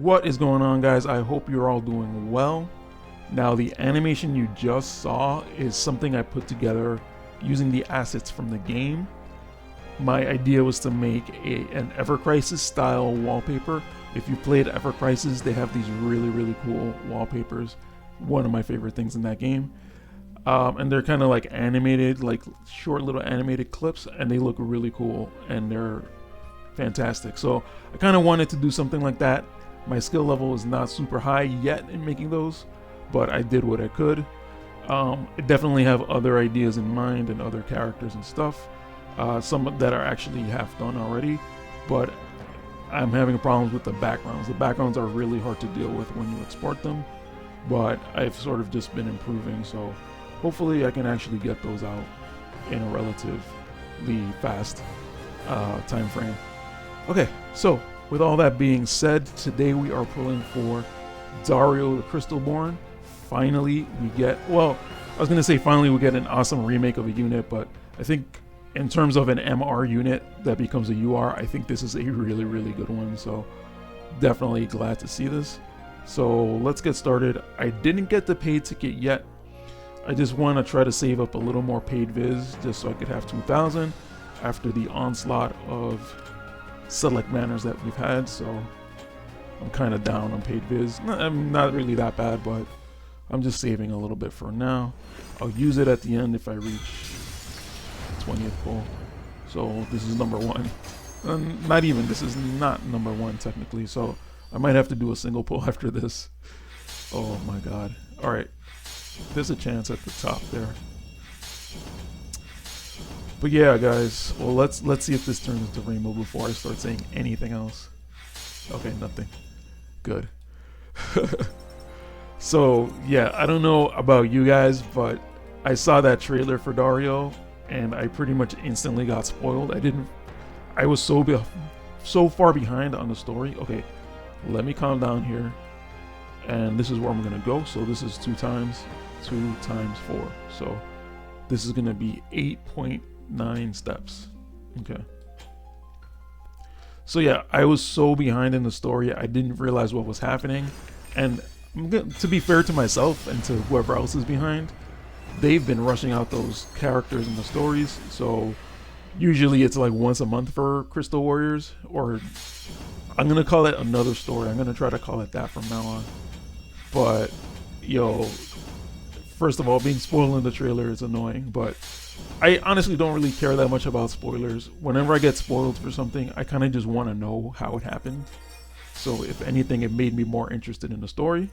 What is going on, guys? I hope you're all doing well. Now, the animation you just saw is something I put together using the assets from the game. My idea was to make an Ever Crisis style wallpaper. If you played Ever Crisis, they have these really cool wallpapers. One of my favorite things in that game. And they're kind of like animated, like short little animated clips, and they look really cool and they're fantastic. So I kind of wanted to do something like that. My skill level is not super high yet in making those, but I did what I could. I definitely have other ideas in mind and other characters and stuff. Some that are actually half done already, but I'm having problems with the backgrounds. The backgrounds are really hard to deal with when you export them, but I've sort of just been improving, so hopefully I can actually get those out in a relatively fast time frame. Okay, so with all that being said, today we are pulling for Dario the Crystalborn. Finally, we get, well, I was going to say finally we get an awesome remake of a unit, but I think in terms of an MR unit that becomes a UR, I think this is a really good one, so definitely glad to see this. So let's get started. I didn't get the paid ticket yet. I just want to try to save up a little more paid viz just so I could have 2,000 after the onslaught of select manners that we've had, so I'm kind of down on paid viz. I'm not really that bad, but I'm just saving a little bit for now. I'll use it at the end if I reach 20th pull. So this is number one. Not even, this is not number one technically, so I might have to do a single pull after this. Oh my god. Alright. There's a chance at the top there. But yeah, guys, well, let's see if this turns into rainbow before I start saying anything else. Okay, nothing. Good. So yeah, I don't know about you guys, but I saw that trailer for Dario and I pretty much instantly got spoiled. I was so far behind on the story. Okay, let me calm down here, and this is where I'm gonna go. So this is 2 times 4, so this is gonna be 8.9 steps. Okay, so yeah, I was so behind in the story, I didn't realize what was happening. And to be fair to myself and to whoever else is behind, they've been rushing out those characters in the stories, so usually it's like once a month for Crystal Warriors, or I'm gonna call it another story. I'm gonna try to call it that from now on. But yo, first of all, being spoiled in the trailer is annoying, but I honestly don't really care that much about spoilers. Whenever I get spoiled for something, I kind of just want to know how it happened. So if anything, it made me more interested in the story.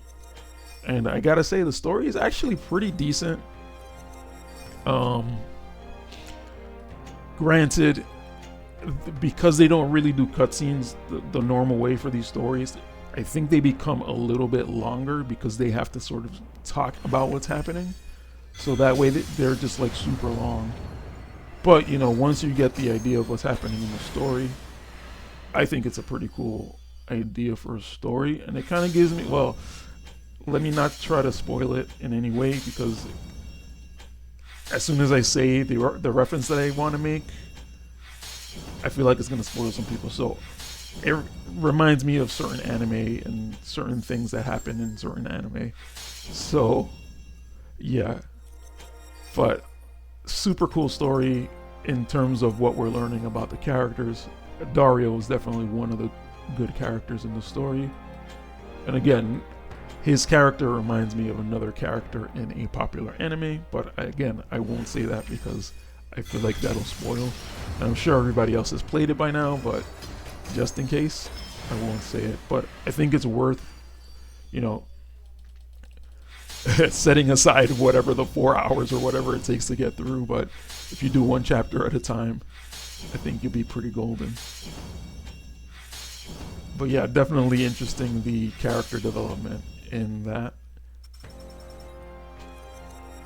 And I gotta say, the story is actually pretty decent. Granted, because they don't really do cutscenes the normal way for these stories, I think they become a little bit longer because they have to sort of talk about what's happening. So that way they're just like super long. But you know, once you get the idea of what's happening in the story, I think it's a pretty cool idea for a story. And it kind of gives me, well, let me not try to spoil it in any way, because as soon as I say the reference that I want to make, I feel like it's going to spoil some people. So it reminds me of certain anime and certain things that happen in certain anime. So yeah, but super cool story in terms of what we're learning about the characters. Dario is definitely one of the good characters in the story. And again, his character reminds me of another character in a popular anime, but again, I won't say that because I feel like that'll spoil. And I'm sure everybody else has played it by now, but just in case, I won't say it. But I think it's worth, you know, setting aside whatever the 4 hours or whatever it takes to get through. But if you do one chapter at a time, I think you'll be pretty golden. But yeah, definitely interesting, the character development in that,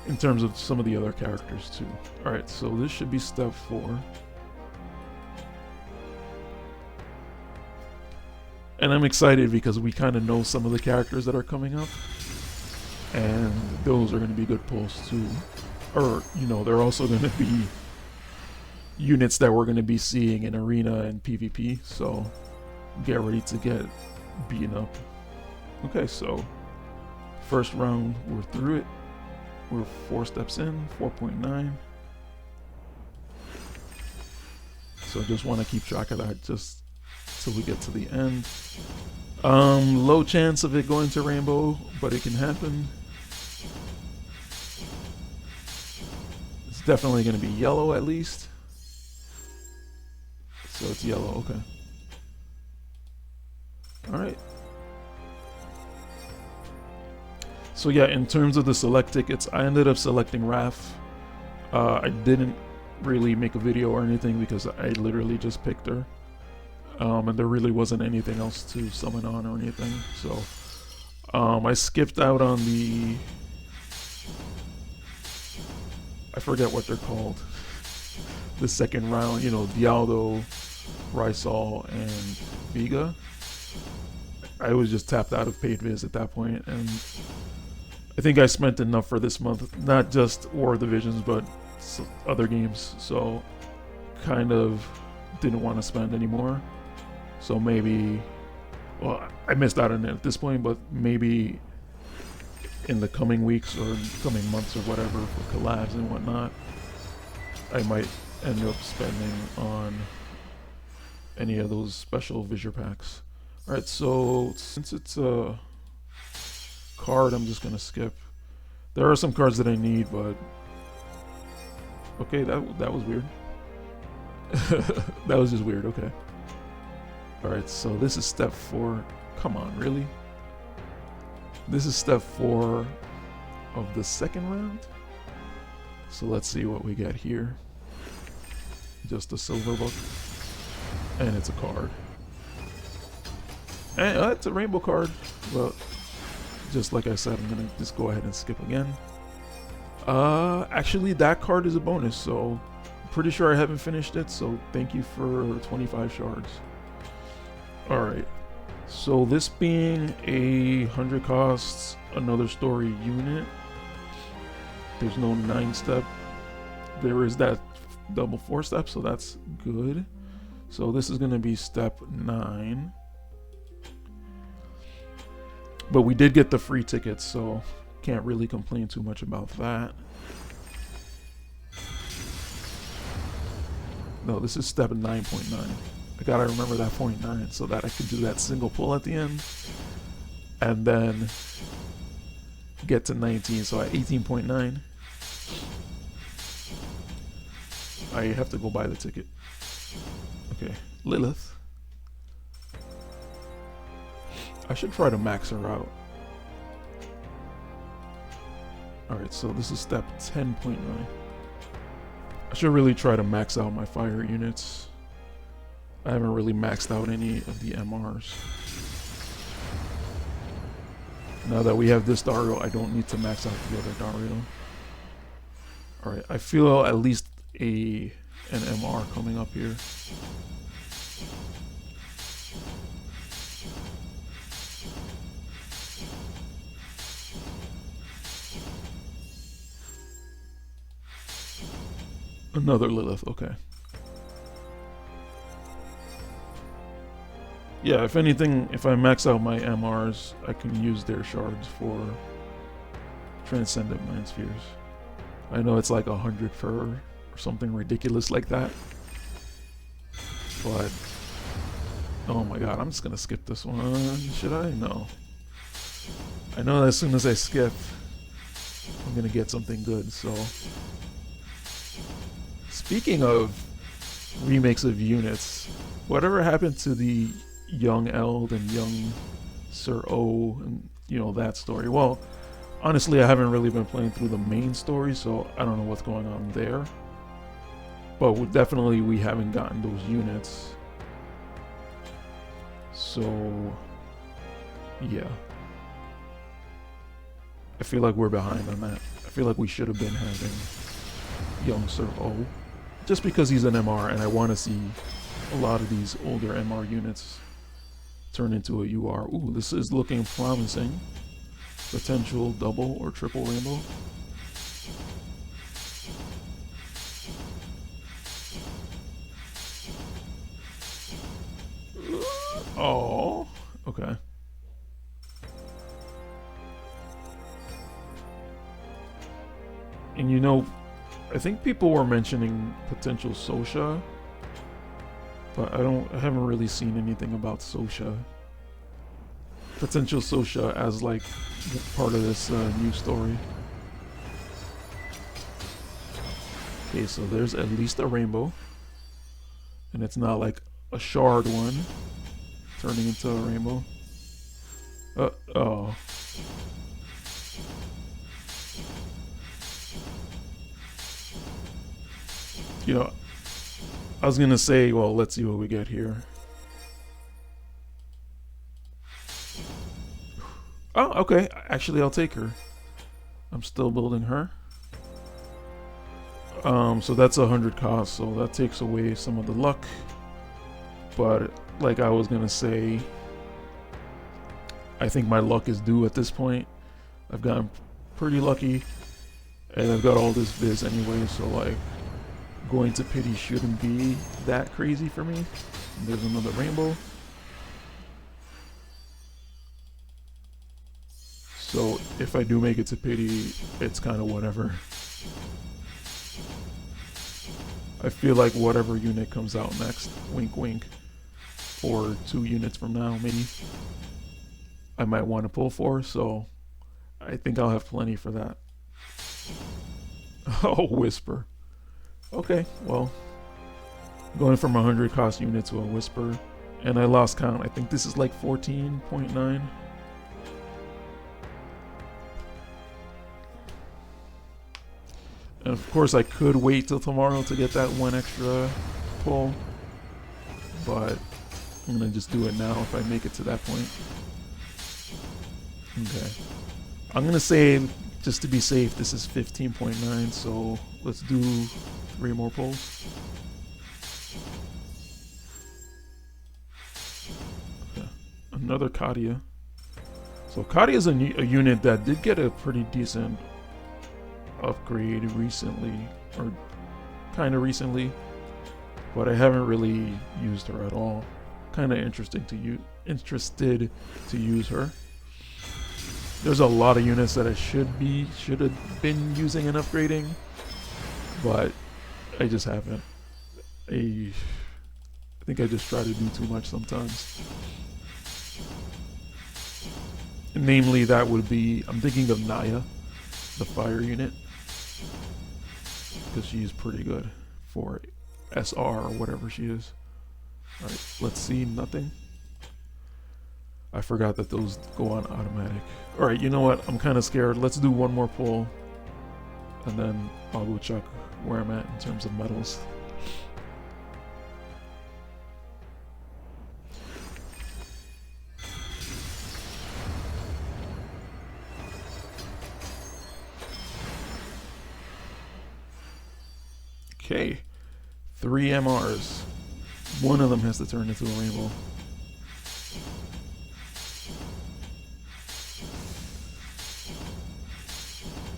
in terms of some of the other characters too. Alright, so this should be step 4. And I'm excited because we kind of know some of the characters that are coming up, and those are going to be good pulls too. Or, you know, they're also going to be units that we're going to be seeing in Arena and PvP, so get ready to get beaten up. Okay, so first round, we're through it. We're 4 steps in, 4.9. So I just want to keep track of that just till we get to the end. Low chance of it going to rainbow, but it can happen. It's definitely going to be yellow at least. So it's yellow, okay. Alright. So yeah, in terms of the select tickets, I ended up selecting Raph. I didn't really make a video or anything because I literally just picked her. And there really wasn't anything else to summon on or anything. So I skipped out on the... I forget what they're called. The second round, you know, Dialdo, Rysol, and Vega. I was just tapped out of paid viz at that point, and I think I spent enough for this month, not just War of the Visions, but other games, so kind of didn't want to spend anymore. So maybe, well, I missed out on it at this point, but maybe in the coming weeks or coming months or whatever for collabs and whatnot, I might end up spending on any of those special Visor packs. Alright, so since it's a card, I'm just gonna skip. There are some cards that I need, but okay, that was weird. That was just weird, okay. Alright, so this is step 4. Come on, really? This is step 4 of the second round. So let's see what we get here. Just a silver book. And it's a card. And it's a rainbow card. Well, just like I said, I'm gonna just go ahead and skip again. Actually, that card is a bonus, so I'm pretty sure I haven't finished it, so thank you for 25 shards. Alright, so this being a 100 costs, another story unit. There's no 9-step. There is that double 4-step, so that's good. So this is gonna be step 9. But we did get the free tickets, so can't really complain too much about that. No, this is step 9.9. I gotta remember that 0.9 so that I can do that single pull at the end. And then get to 19, so at 18.9, I have to go buy the ticket. Okay, Lilith. I should try to max her out. Alright, so this is step 10.9. I should really try to max out my fire units. I haven't really maxed out any of the MRs. Now that we have this Dario, I don't need to max out the other Dario. Alright, I feel at least an MR coming up here. Another Lilith, okay. Yeah, if anything, if I max out my MRs, I can use their shards for Transcendent Mind Spheres. I know it's like 100 per or something ridiculous like that. But, oh my god, I'm just gonna skip this one. Should I? No. I know that as soon as I skip, I'm gonna get something good, so. Speaking of remakes of units, whatever happened to the Young Eld and Young Sir O and, you know, that story? Well, honestly, I haven't really been playing through the main story, so I don't know what's going on there. But we haven't gotten those units. So, yeah. I feel like we're behind on that. I feel like we should have been having Young Sir O. Just because he's an MR, and I want to see a lot of these older MR units turn into a UR. Ooh, this is looking promising. Potential double or triple rainbow. Oh, Okay. And you know, I think people were mentioning potential Sosha, but I haven't really seen anything about Sosha. Potential Sosha as like part of this new story. Okay, so there's at least a rainbow. And it's not like a shard one turning into a rainbow. Oh. You know, I was gonna say, well, let's see what we get here. Oh, okay. Actually, I'll take her. I'm still building her. So that's 100 cost, so that takes away some of the luck. But like I was gonna say, I think my luck is due at this point. I've gotten pretty lucky, and I've got all this viz anyway, so like going to pity shouldn't be that crazy for me. And there's another rainbow. So if I do make it to pity, it's kind of whatever. I feel like whatever unit comes out next, wink wink, or 2 units from now maybe, I might want to pull for, so I think I'll have plenty for that. Oh, Whisper. Okay, well, going from 100 cost unit to a Whisper, and I lost count. I think this is like 14.9. And of course I could wait till tomorrow to get that 1 extra pull, but I'm gonna just do it now if I make it to that point. Okay. I'm gonna say, just to be safe, this is 15.9, so let's do 3 more pulls. Okay. Another Katia. So Katia is a unit that did get a pretty decent upgrade recently, or kind of recently, but I haven't really used her at all. Kind of interested to use her. There's a lot of units that I should have been using and upgrading, but I just haven't. I think I just try to do too much sometimes. Namely, that would be, I'm thinking of Naya, the fire unit, because she's pretty good for SR or whatever she is. Alright, let's see, nothing. I forgot that those go on automatic. Alright, you know what? I'm kind of scared. Let's do 1 more pull, and then I'll go check where I'm at in terms of medals. Okay, 3 MRs. 1 of them has to turn into a rainbow.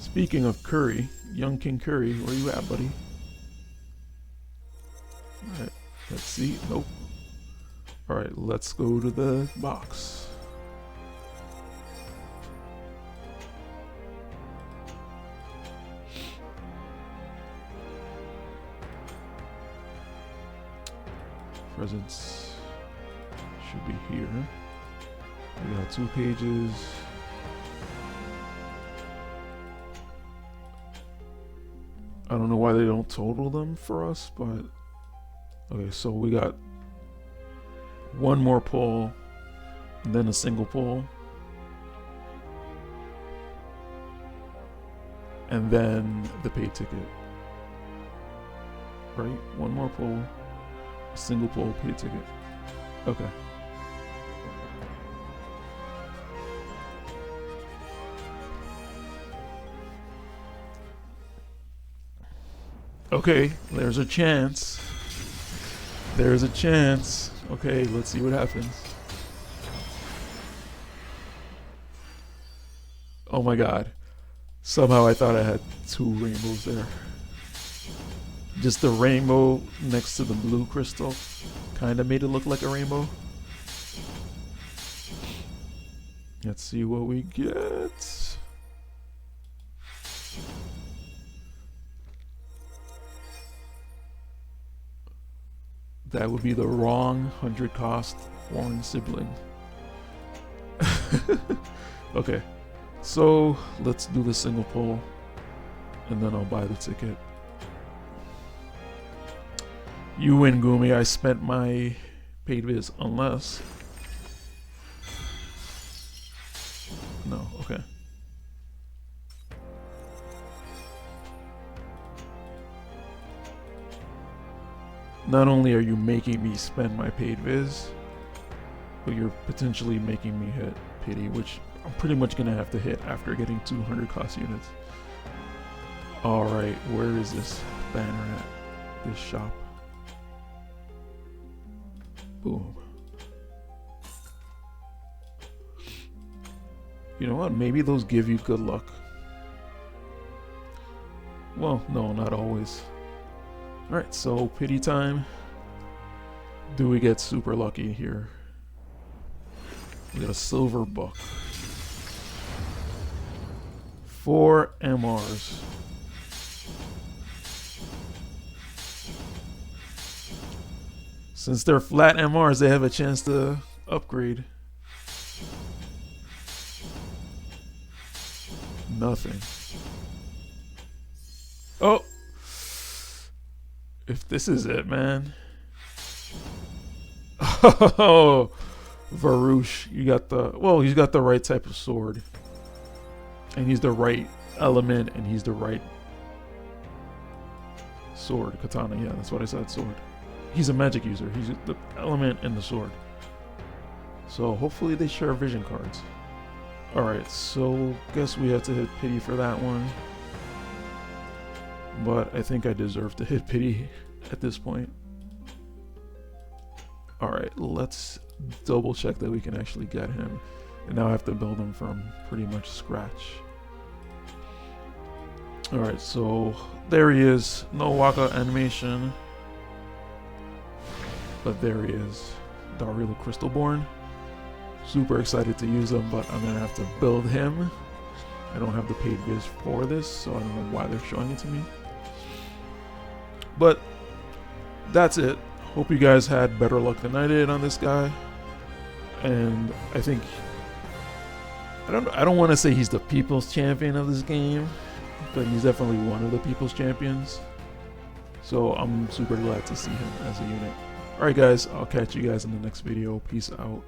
Speaking of Curry, young King Curry, where you at, buddy? Alright, let's see. Nope. Alright, let's go to the box. Presents should be here. We got 2 pages. I don't know why they don't total them for us, but okay, so we got 1 more pull, and then a single pull, and then the pay ticket. Right? 1 more pull, a single pull, pay ticket. Okay. Okay, there's a chance. There's a chance. Okay, let's see what happens. Oh my god. Somehow I thought I had 2 rainbows there. Just the rainbow next to the blue crystal kind of made it look like a rainbow. Let's see what we get. That would be the wrong 100 cost foreign sibling. Okay, so let's do the single pull and then I'll buy the ticket. You win, Gumi. I spent my paid viz unless... No, okay. Not only are you making me spend my paid viz, but you're potentially making me hit pity, which I'm pretty much gonna have to hit after getting 200 cost units. Alright, where is this banner at? This shop. Boom. You know what? Maybe those give you good luck. Well, no, not always. Alright, so pity time. Do we get super lucky here? We got a silver book. 4 MRs. Since they're flat MRs, they have a chance to upgrade. Nothing. Oh! If this is it, man. Oh! Varouche, you got the... Well, he's got the right type of sword. And he's the right element, and he's the right... sword. Katana, yeah, that's what I said, sword. He's a magic user. He's the element and the sword. So hopefully they share vision cards. Alright, so guess we have to hit pity for that one. But I think I deserve to hit pity at this point. Alright, let's double check that we can actually get him. And now I have to build him from pretty much scratch. Alright, so there he is. No Waka animation. But there he is. Dario the Crystalborn. Super excited to use him, but I'm going to have to build him. I don't have the paid viz for this, so I don't know why they're showing it to me. But that's it. Hope you guys had better luck than I did on this guy. And I think... I don't want to say he's the people's champion of this game, but he's definitely one of the people's champions. So I'm super glad to see him as a unit. Alright guys, I'll catch you guys in the next video. Peace out.